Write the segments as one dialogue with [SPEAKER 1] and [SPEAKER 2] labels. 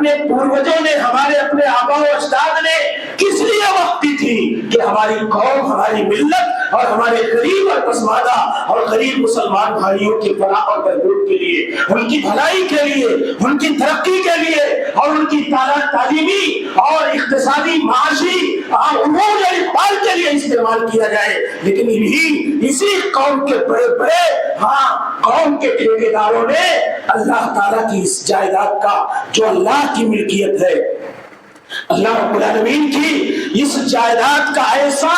[SPEAKER 1] اپنے پوروجوں نے، ہمارے اپنے آباء و اجداد نے کس لیے وقت دی تھی کہ ہماری قوم، ہماری ملت اور ہمارے غریب اور پسماندہ اور غریب مسلمان بھائیوں کی فلاح اور بہبود کے لیے، ان کی بھلائی کے لیے، ان کی ترقی کے لیے اور ان کی تعلیمی اور اقتصادی معاشی امور اور اقبال کے لیے استعمال کیا جائے۔ لیکن اسی قوم کے بڑے بڑے قوم کے ٹھیکیداروں نے اللہ تعالیٰ کی اس جائیداد کا، جو اللہ کی ملکیت ہے، اللہ رب العالمین کی اس جائیداد کا ایسا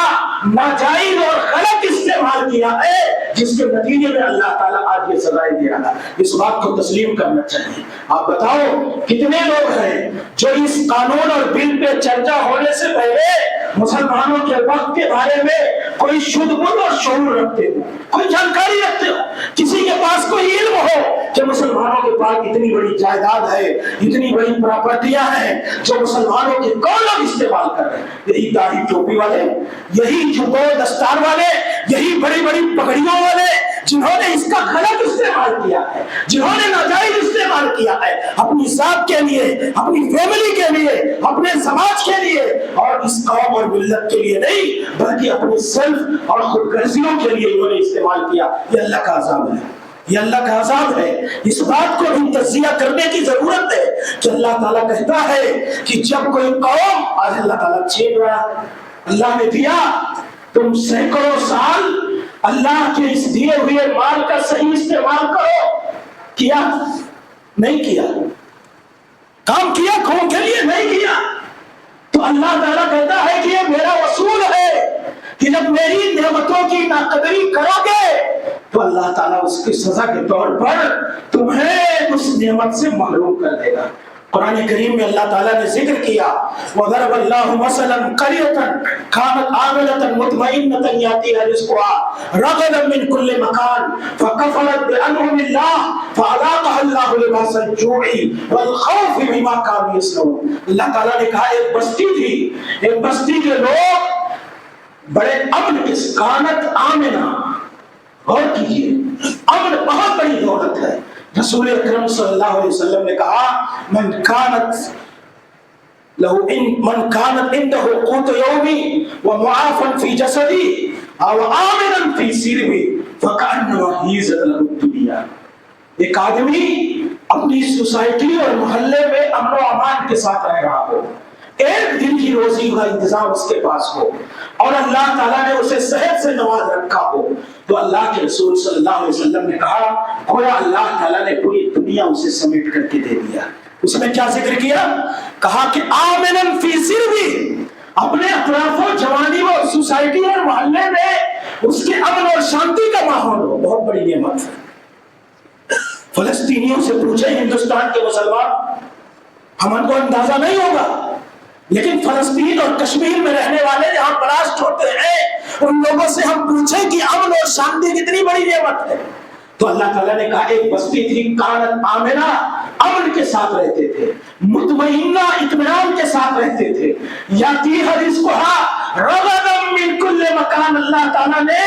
[SPEAKER 1] ناجائز اور غلط استعمال کیا ہے جس کے نتیجے میں اللہ تعالیٰ آج یہ سزائیں دے رہا ہے۔ اس بات کو تسلیم کرنا چاہیے۔ آپ بتاؤ کتنے لوگ ہیں جو اس قانون اور بل پہ چرچا ہونے سے پہلے مسلمانوں کے وقت کے بارے میں کوئی شدھ بد اور شعور رکھتے ہو، کوئی جانکاری رکھتے ہو، کسی کے پاس کوئی علم ہو کہ مسلمانوں کے پاس اتنی بڑی جائیداد ہے، اتنی بڑی پراپرٹیاں ہیں جو مسلمانوں کے کون لوگ استعمال کر رہے ہیں؟ یہی داڑھی ٹوپی والے، یہی جھکو دستار والے، یہی بڑی بڑی پگڑیوں والے، جنہوں نے اس کا غلط استعمال کیا ہے، جنہوں نے ناجائز استعمال کیا ہے اپنی ذات کے لیے، اپنی فیملی کے لیے، اپنے سماج کے لیے، اور اس قوم اور ملت کے لیے نہیں بلکہ اپنے سیلف اور خود غرضیوں کے لیے انہوں نے استعمال کیا۔ یہ اللہ کا عذاب ہے، یہ اللہ کا عذاب ہے۔ اس بات کو بھی تجزیہ کرنے کی ضرورت ہے کہ اللہ تعالیٰ کہتا ہے کہ جب کوئی قوم، آج اللہ تعالیٰ چھیڑ رہا ہے، اللہ نے دیا، تم سینکڑوں سال اللہ کے اس دیے ہوئے مال کا صحیح استعمال کرو، کیا نہیں کیا؟ کام کیا قوم کے لیے نہیں کیا، تو اللہ تعالیٰ کہتا ہے کہ یہ میرا اصول ہے کہ جب میری نعمتوں کی ناقدری کرو گے تو اللہ تعالیٰ اس کی سزا کے طور پر تمہیں اس نعمت سے محروم کر دے گا۔ قرآن کریم میں اللہ تعالیٰ نے ذکر کیا وَضَرَبَ اللَّهُ مَثَلًا قَرْيَةً كَانَتْ آمِنَةً مُطْمَئِنَّةً يَأْتِيهَا رِزْقُهَا رَغَدًا مِنْ كُلِّ مَكَانٍ فَكَفَرَتْ بِأَنْعُمِ اللَّهِ فَأَذَاقَهَا اللَّهُ لِبَاسَ الْجُوعِ وَالْخَوْفِ بِمَا كَانُوا يَصْنَعُونَ۔ اللہ تعالیٰ نے کہا ایک بستی تھی، ایک بستی کے لوگ بڑے امن کے، کانت آمنہ، غور کیجئے، امن بہت بڑی دولت ہے۔ رسول اکرم صلی اللہ علیہ وسلم نے کہا من کانت عنده قوت یومی ومعافا فی جسدی او آمنا فی سربی فکأنما حیزت له الدنیا۔ ایک آدمی اپنی سوسائٹی اور محلے میں امن و امان کے ساتھ رہ رہا ہو، ایک دن کی روزی کا انتظام اس کے پاس ہو، اور اللہ تعالیٰ نے اسے صحت سے نواز رکھا ہو، تو اللہ کے رسول صلی اللہ علیہ وسلم نے کہا گویا اللہ تعالیٰ نے پوری دنیا اسے سمیٹ کر کے دے دیا۔ اس نے کیا ذکر کیا؟ کہا کہ آمنن فی سربی، اپنے اطراف و جوانی و سوسائٹی اور محلے میں اس کے امن اور شانتی کا ماحول ہو، بہت بڑی نعمت ہے۔ فلسطینیوں سے پوچھیں ہندوستان کے مسلمان، ہم کو اندازہ نہیں ہوگا، لیکن فلسطین اور کشمیر میں رہنے والے جہاں بلاسٹ ہوتے ہیں ان لوگوں سے ہم پوچھیں کہ امن اور شانتی کتنی بڑی نعمت ہے، تو اللہ تعالیٰ نے کہا ایک بستی تھی کانت آمنہ، امن کے ساتھ رہتے تھے، مطمئنہ اطمینان کے ساتھ رہتے تھے، یاتیہا رزقہا رغدا من کل مکان۔ اللہ تعالیٰ نے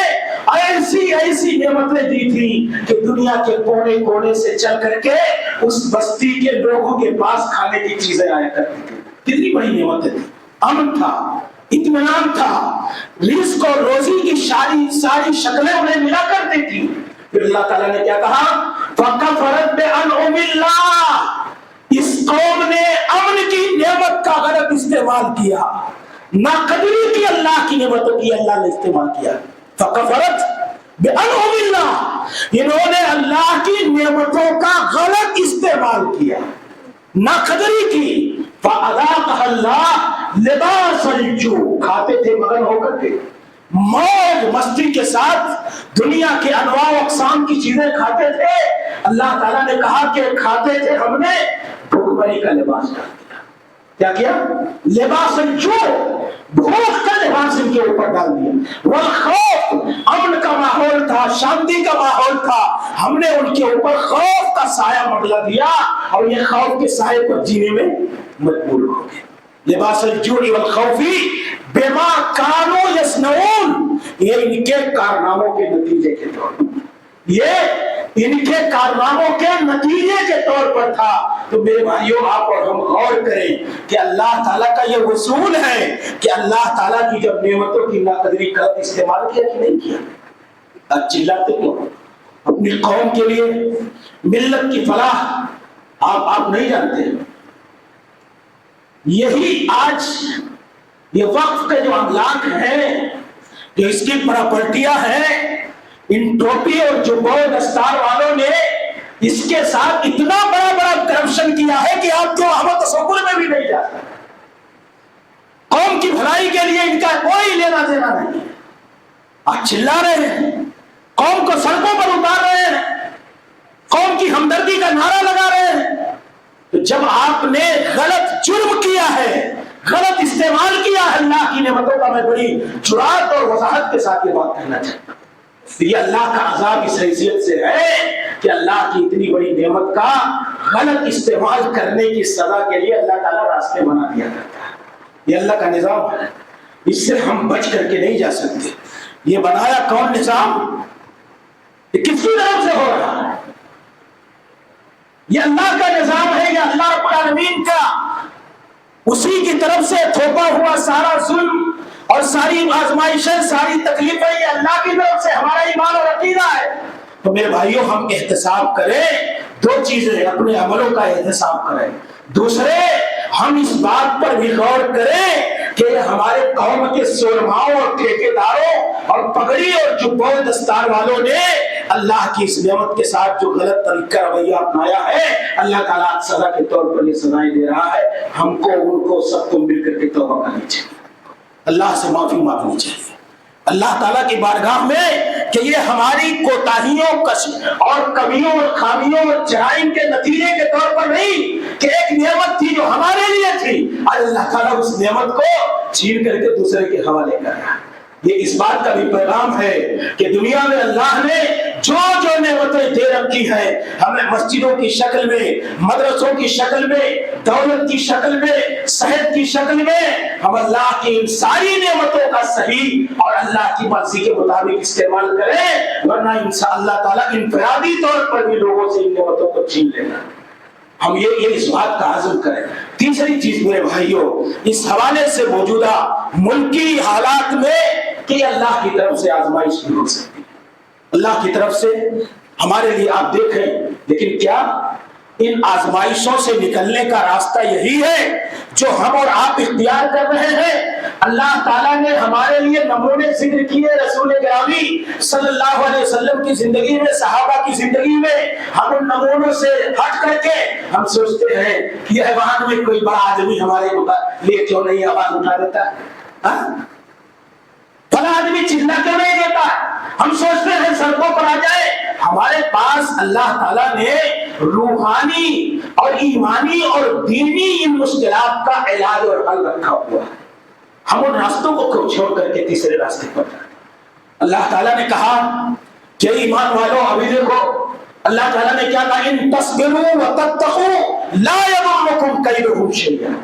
[SPEAKER 1] ایسی نعمتیں دی تھی کہ دنیا کے کونے کونے سے چل کر کے اس بستی کے لوگوں کے پاس کھانے کی چیزیں آیا کرتی تھی۔ کتنی بڑی نعمت تھی، امن تھا، اطمینان تھا، رزق اور روزی کی ساری شکلیں انہیں ملا کرتی تھی۔ پھر اللہ تعالیٰ نے کیا کہا فَكَفَرَتْ بِأَنْعُمِ اللَّهِ، اس قوم نے امن کی نعمت کا غلط استعمال کیا، ناقدری کی اللہ کی نعمتوں کی اللہ نے استعمال کیا۔ فَكَفَرَتْ بِأَنْعُمِ اللَّهِ، انہوں نے اللہ کی نعمتوں کا غلط استعمال کیا، ناقدری کی۔ فَأَذَاقَهَا اللَّهُ لِبَاسَ الْجُوعِ، کھاتے تھے مگن ہو کر کے، موج مستی کے ساتھ دنیا کے انواع و اقسام کی چیزیں کھاتے تھے۔ اللہ تعالیٰ نے کہا کہ کھاتے تھے، ہم نے بھوکمری کا لباس ڈال دیا۔ کیا کیا؟ لباس الجوع، بھوک کا لباس ان کے اوپر ڈال دیا۔ والخوف، امن کا ماحول تھا، شانتی کا ماحول تھا، ہم نے ان کے اوپر خوف کا سایہ مڈلا دیا اور یہ خوف کے سائے پر جینے میں مجبور ہو گئے۔ لباس الجوع والخوف بما کانوا یصنعون، یہ ان کے کارناموں کے نتیجے کے طور پر، یہ ان کے کارناموں کے نتیجے کے طور پر تھا۔ تو میرے بھائیوں آپ اور ہم غور کریں کہ اللہ تعالیٰ کا یہ اصول ہے کہ اللہ تعالیٰ کی جب نعمتوں کی ناقدری کا استعمال کیا کہ نہیں کیا؟ آپ چلاتے کیوں؟ اپنی قوم کے لیے، ملت کی فلاح آپ نہیں جانتے؟ یہی آج یہ وقف کے جو املاک ہیں، جو اس کی پراپرٹیاں ہیں، ان ٹوپی اور جبوں دستار والوں نے اس کے ساتھ اتنا بڑا بڑا کرپشن کیا ہے کہ آپ جو ہم تصور میں بھی نہیں جاتے۔ قوم کی بھلائی کے لیے ان کا کوئی لینا دینا نہیں، آپ چلا رہے ہیں، قوم کو سڑکوں پر اتار رہے ہیں، قوم کی ہمدردی کا نعرہ لگا رہے ہیں۔ تو جب آپ نے غلط جرم کیا ہے، غلط استعمال کیا ہے اللہ کی نعمتوں کا، میں بڑی جرات اور وضاحت کے ساتھ یہ بات کہنا چاہتا ہوں، یہ اللہ کا عذاب اس حیثیت سے ہے کہ اللہ کی اتنی بڑی نعمت کا غلط استعمال کرنے کی سزا کے لیے اللہ تعالیٰ راستے بنا دیا کرتا ہے۔ یہ اللہ کا نظام ہے، اس سے ہم بچ کر کے نہیں جا سکتے۔ یہ بنایا کون نظام؟ یہ کس کی طرف سے ہو رہا ہے؟ یہ اللہ کا نظام ہے، یہ اللہ رب العالمین کا اسی کی طرف سے تھوپا ہوا سارا ظلم اور ساری آزمائشیں، ساری تکلیفیں یہ اللہ کی طرف سے ہمارا ایمان اور عقیدہ ہے۔ تو میرے بھائیوں ہم احتساب کریں، دو چیزیں، اپنے عملوں کا احتساب کریں، دوسرے ہم اس بات پر بھی غور کریں کہ ہمارے قوم کے سرماؤں اور ٹھیکیداروں اور پگڑی اور جبوں دستار والوں نے اللہ کی اس نعمت کے ساتھ جو غلط طریقہ رویہ اپنایا ہے، اللہ تعالیٰ سزا کے طور پر یہ سزائیں دے رہا ہے۔ ہم کو، ان کو، سب کو مل کر کے توبہ کرنی چاہیے، اللہ سے معافی مانگنی چاہیے اللہ تعالیٰ کی بارگاہ میں کہ یہ ہماری کوتاہیوں اور کمیوں اور خامیوں اور جرائم کے نتیجے کے طور پر نہیں کہ ایک نعمت تھی جو ہمارے لیے تھی، اور اللہ تعالیٰ اس نعمت کو چھین کر کے دوسرے کے حوالے کر رہا ہے۔ یہ اس بات کا بھی پیغام ہے کہ دنیا میں اللہ نے جو نعمتیں دے رکھی ہیں، ہمیں مسجدوں کی شکل میں، مدرسوں کی شکل میں، دولت کی شکل میں، صحت کی شکل میں، ہم اللہ کی ان ساری نعمتوں کا صحیح اور اللہ کی مرضی کے مطابق استعمال کریں، ورنہ اللہ تعالیٰ انفرادی طور پر بھی لوگوں سے ان نعمتوں کو چھین لینا۔ ہم یہ اس بات کا عزم کریں۔ تیسری چیز میرے بھائیوں، اس حوالے سے موجودہ ملکی حالات میں کہ اللہ کی طرف سے آزمائش نہیں ہو سکتی، اللہ کی طرف سے ہمارے لیے آپ دیکھیں، لیکن کیا ان آزمائشوں سے نکلنے کا راستہ یہی ہے جو ہم اور آپ اختیار کر رہے ہیں؟ اللہ تعالیٰ نے ہمارے لیے نمونے ذکر کیے رسول گرامی صلی اللہ علیہ وسلم کی زندگی میں، صحابہ کی زندگی میں۔ ہم ان نمونوں سے ہٹ کر کے ہم سوچتے ہیں کہ یہ ایوان میں کوئی بڑا آدمی ہمارے لیے کیوں نہیں آواز اٹھا دیتا ہے، بڑا آدمی چلا کیوں نہیں دیتا؟ ہم سوچتے ہیں سڑکوں پر آ جائے۔ ہمارے پاس اللہ تعالیٰ نے روحانی اور ایمانی اور دینی ان مشکلات کا علاج اور حل رکھا ہوا ہے۔ ہم ان راستوں کو چھوڑ کر کے تیسرے راستے پر جائیں۔ اللہ تعالیٰ نے کہا کہ ایمان والوں، ابھی دیکھو اللہ تعالیٰ نے کیا کہا، ان تصبروا وتتقوا لا یضرکم کیدہم شیئا۔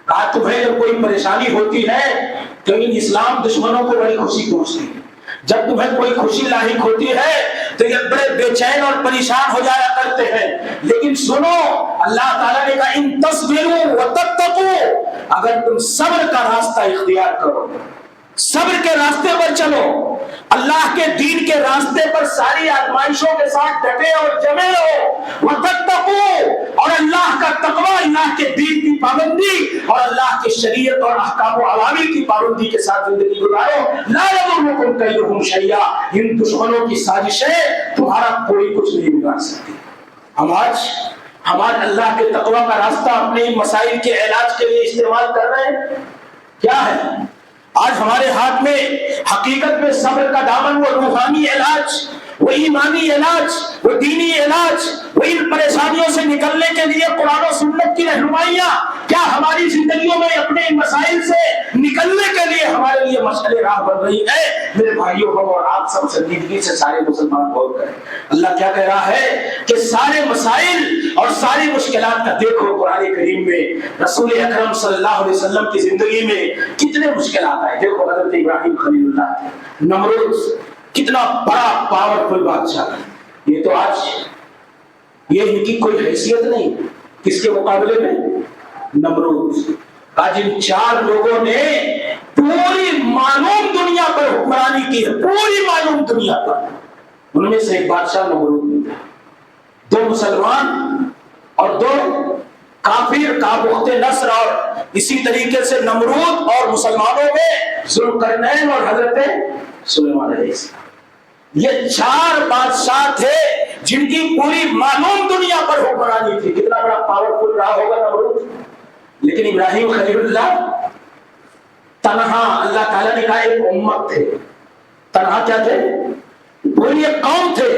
[SPEAKER 1] کہا تمہیں جب کوئی پریشانی ہوتی ہے تو ان اسلام دشمنوں کو بڑی خوشی پہنچتی ہے، جب تمہیں کوئی خوشی لاحق ہوتی ہے تو یہ بڑے بے چین اور پریشان ہو جایا کرتے ہیں، لیکن سنو اللہ تعالیٰ نے کہا ان تصبروا وتتقوا، اگر تم صبر کا راستہ اختیار کرو، صبر کے راستے پر چلو، اللہ کے دین کے راستے پر ساری آزمائشوں کے ساتھ ڈٹے اور جمے رہو، وتتقوا، اور اللہ کا تقوی، اللہ کے دین کی پابندی اور اللہ کی شریعت اور احکام و عوامر کی پابندی کے ساتھ زندگی گزارو، لا یضرکم کیدہم شیئا، ان دشمنوں کی سازشیں تمہارا کوئی کچھ نہیں بگاڑ سکتی۔ ہم آج ہمارے اللہ کے تقوی کا راستہ اپنے مسائل کے علاج کے لیے استعمال کر رہے ہیں، کیا ہے؟ آج ہمارے ہاتھ میں حقیقت میں صبر کا دامن، وہ روحانی علاج، وہ ایمانی علاج، وہ دینی علاج، وہ ان پریشانیوں سے نکلنے کے لیے قرآن و سنت کی رہنمائیاں کیا ہماری زندگیوں میں اپنے مسائل سے نکلنے کے لیے ہمارے لیے مشعل راہ بن رہی ہے؟ میرے بھائیوں ہم اور آپ سب سنجیدگی سے سارے مسلمان غور کریں۔ اللہ کیا کہہ رہا ہے کہ سارے مسائل اور ساری مشکلات کا دیکھو قرآن کریم میں رسول اکرم صلی اللہ علیہ وسلم کی زندگی میں کتنے مشکلات آئے۔ دیکھو حضرت ابراہیم خلیل اللہ، نمرود کتنا بڑا پاورفل بادشاہ، یہ تو آج یہ ان کی کوئی حیثیت نہیں کس کے مقابلے میں؟ نمرود کا. جن 4 لوگوں نے پوری معلوم دنیا پر حکمرانی کی ہے، پوری معلوم دنیا پر، ان میں سے ایک بادشاہ نمرود میں تھا. 2 مسلمان اور 2 کافر کا بخت نصر. اور اسی طریقے سے نمرود اور مسلمانوں میں ذوالقرنین اور حضرت سلیمان علیہ السلام. یہ 4 بادشاہ تھے جن کی پوری معلوم دنیا پر حکمرانی تھی. کتنا بڑا پاورفل رہا ہوگا نمرود. لیکن ابراہیم خلیل اللہ تنہا، اللہ تعالیٰ نے کہا ایک امت تھے. تنہا کیا تھے؟ پوری ایک قوم تھے،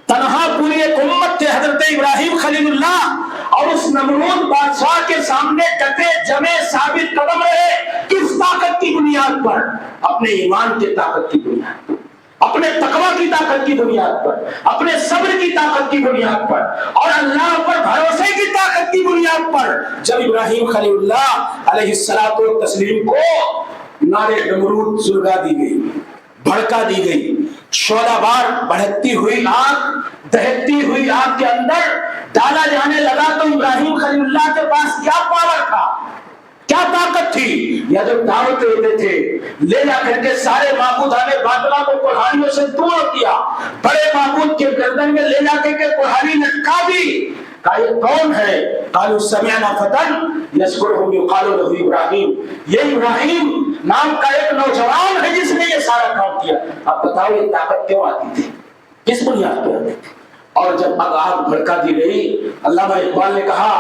[SPEAKER 1] تنہا پوری ایک امت تھے حضرت ابراہیم خلیل اللہ. اور اس نمرود بادشاہ کے سامنے ڈٹے جمے ثابت قدم رہے. کس طاقت کی بنیاد پر؟ اپنے ایمان کی طاقت کی بنیاد پر، اپنے تقوی کی طاقت کی بنیاد پر، اپنے صبر کی طاقت کی بنیاد پر، اور اللہ پر بھروسے کی طاقت کی بنیاد پر. جب ابراہیم خلیل اللہ علیہ الصلوۃ والتسلیم کو نارے نمرود سلگا دی گئی، بھڑکا دی گئی، شعلہ بار بڑھتی ہوئی آگ، دہتی ہوئی آگ کے اندر ڈالا جانے لگا، تو ابراہیم خلیل اللہ کے پاس کیا پاور تھا، کیا طاقت تھی؟ یا جو دعوت دیتے تھے لے جا کر کے سارے معبودان باطلا کو قرآنیوں سے دور کیا، بڑے معبود کے گردن میں لے جا کے قرآنی لٹکا دی. کہا یہ کون ہے؟ قالوا سمعنا فتى يذكرهم يقال له ابراہیم. یہ ابراہیم نام کا ایک نوجوان ہے جس نے یہ سارا کام کیا. اب بتاؤ یہ طاقت کیوں آتی تھی، کس بنیاد پر آتی تھی؟ اور جب آگ بھڑکا دی گئی، علامہ اقبال نے کہا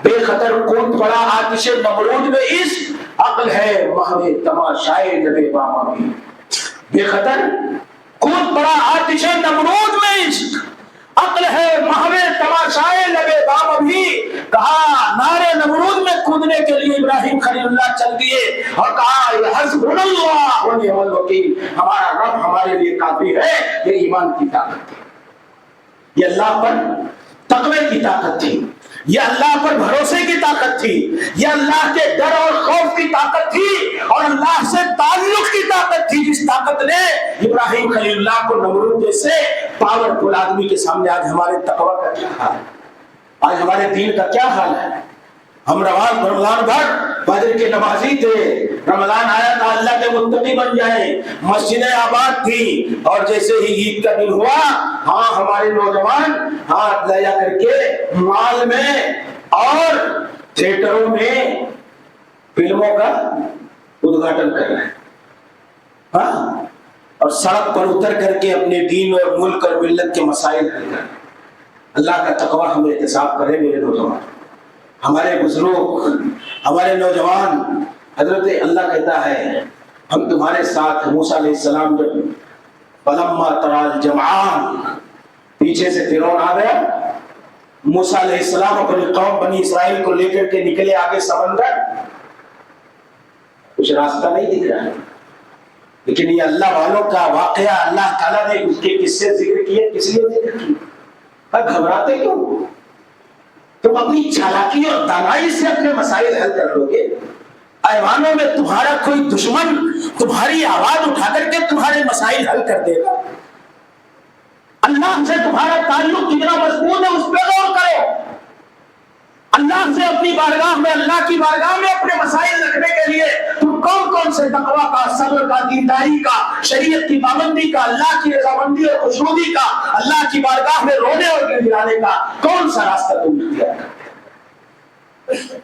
[SPEAKER 1] بے خطر کود پڑا آتش نمرود میں عشق، عقل ہے محو تماشائے لبے بام ابھی. بے خطر کود پڑا آتش نمرود میں عشق، عقل ہے محو تماشائے لبے بام ابھی. کہا نارے نمرود میں کودنے کے لیے ابراہیم خلیل اللہ چل دیے اور کہا حسبنا اللہ ونعم الوکیل، ہمارا رب ہمارے لیے کافی ہے. یہ ایمان کی طاقت تھی، یہ اللہ پر تقوی کی طاقت تھی، یہ اللہ پر بھروسے کی طاقت تھی، یہ اللہ کے ڈر اور خوف کی طاقت تھی، اور اللہ سے تعلق کی طاقت تھی، جس طاقت نے ابراہیم خلیل اللہ کو نمرود جیسے پاورفل آدمی کے سامنے آج ہمارے تقوی کا کیا حال ہے، آج ہمارے دین کا کیا حال ہے. ہم رمضان بھر فجر کے نمازی تھے، رمضان آیا تھا اللہ کے متقی بن جائیں، مسجدیں آباد تھی، اور جیسے ہی عید کا دن ہوا ہاں ہمارے نوجوان ہاتھ لے جا کر کے مال میں اور تھیٹروں میں فلموں کا ادگھاٹن کر رہے ہیں، ہاں، اور سڑک پر اتر کر کے اپنے دین اور ملک اور ملت کے مسائل حل کر. اللہ کا تقوی ہم احتساب کریں میرے نوجوان، ہمارے بزرگ، ہمارے نوجوان. حضرت اللہ کہتا ہے ہم تمہارے ساتھ. موسیٰ علیہ السلام جب فلما تری الجمعان، پیچھے سے فرعون آ گیا، موسیٰ علیہ السلام اپنی قوم بنی اسرائیل کو لے کر کے نکلے آگے سمندر، کچھ راستہ نہیں دکھ رہا ہے. لیکن یہ اللہ والوں کا واقعہ اللہ تعالیٰ نے اس کے قصے ذکر کیے، کس لیے ذکر کیے؟ گھبراتے کیوں؟ تم اپنی چالاکی اور دانائی سے اپنے مسائل حل کر لو گے. ایوانوں میں تمہارا کوئی دشمن تمہاری آواز اٹھا کر کے تمہارے مسائل حل کر دے گا. اللہ سے تمہارا تعلق کتنا مضبوط ہے اس پہ غور کرو. اللہ سے اپنی بارگاہ میں، اللہ کی بارگاہ میں اپنے مسائل رکھنے کے لیے تم کون کون سے تقویٰ کا، صبر کا، دینداری کا، شریعت کی پابندی کا، اللہ کی رضامندی اور خوشنودی کا، اللہ کی بارگاہ میں رونے اور گڑگڑانے کا کون سا راستہ تم اختیار کرتے ہیں؟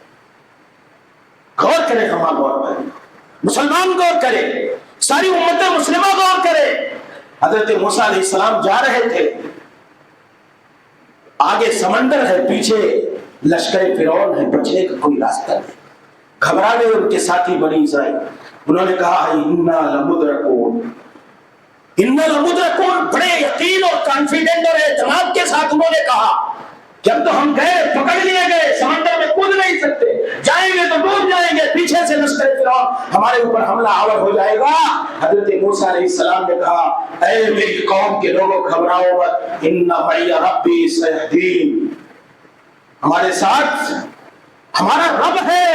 [SPEAKER 1] غور کرے، ہم غور کریں، مسلمان غور کرے، ساری امت مسلمہ غور کرے. حضرت موسیٰ علیہ السلام جا رہے تھے، آگے سمندر ہے، پیچھے لشکر فرعون ہے، بچنے کا کوئی راستہ نہیں. گھبرا گئے ان کے ساتھی بنی اسرائیل. انہوں نے کہا انا لمدرکون، انا لمدرکون، بڑے یقین اور کانفیڈنٹ اور اعتماد کے ساتھ انہوں نے کہا جب تو ہم گئے، پکڑ لیے گئے، سمندر میں کود نہیں سکتے، جائیں گے تو ڈوب جائیں گے، پیچھے سے لشکر فرعون ہمارے اوپر حملہ آور ہو جائے گا. حضرت موسیٰ علیہ السلام نے کہا اے میری قوم کے لوگوں گھبراؤ مت، ان معی ربی سیہدین، ہمارے ساتھ ہمارا رب ہے،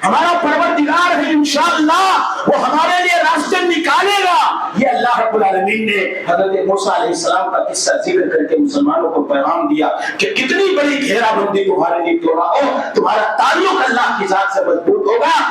[SPEAKER 1] ہمارا پروردگار ہے، انشاءاللہ وہ ہمارے لیے راستے نکالے گا. یہ اللہ رب العالمین نے حضرت موسیٰ علیہ السلام کا قصہ ذکر کر کے مسلمانوں کو پیغام دیا کہ کتنی بڑی گھیرا بندی تمہارے لیے کیوں نہ ہو، تمہارا تعلق اللہ کی ذات سے مضبوط ہوگا۔